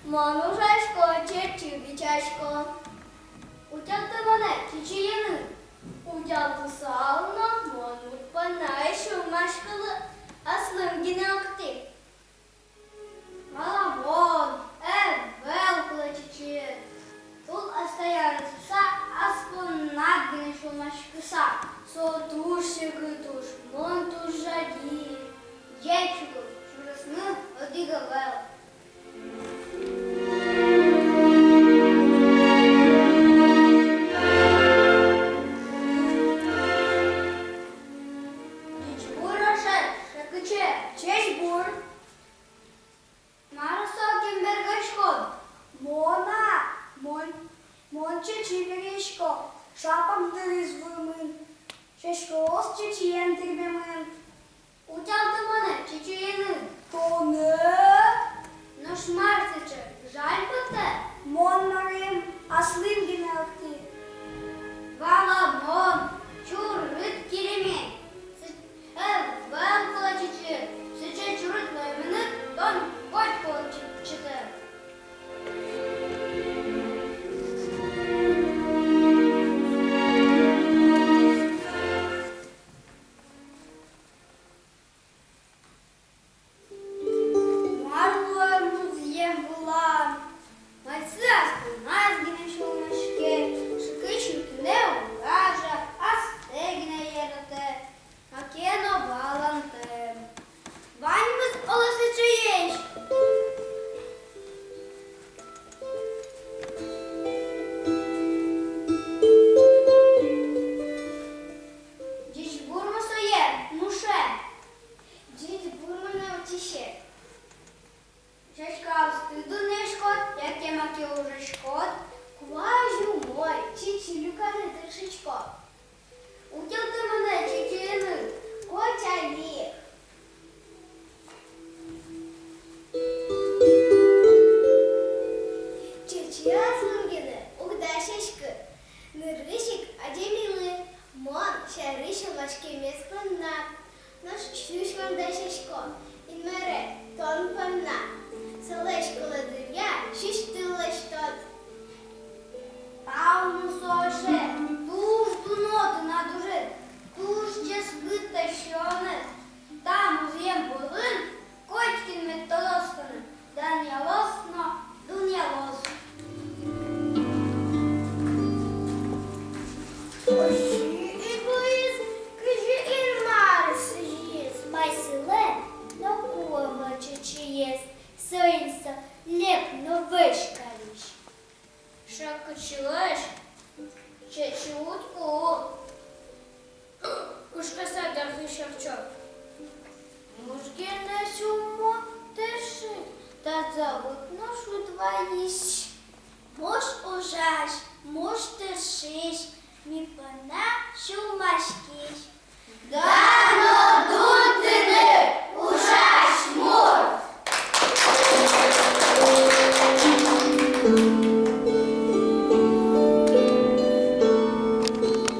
Манужасько, чечубічасько. Утягти мене, чичиїни. Утягти сауна, монут панайшу машкали, аслим гінеокти. Маламон, велкла чичи. Тут остаянца, аспон надгнешу машкаса. Сотуши гытуш, монтуш жади. Ечугу, чужесны, одига вел. Шапам дирізвуємин, шешкос чечієн тирбємин. Утягти мене, чичиїни. То не Ну шмарциче, жаль по те. мон марим, аслим гінеокти. Валамон, чурит киреме. Велкла чичи. Сиче чурит лоймини, тон котько чите. Шакочилеш, чечутку. Кушкаса дарфи шавчок. Мужги не сюмо тиши, та зовут ношу двоїсь. Муж ужаш, муж тишиш, мі пана шумашкіш. Да,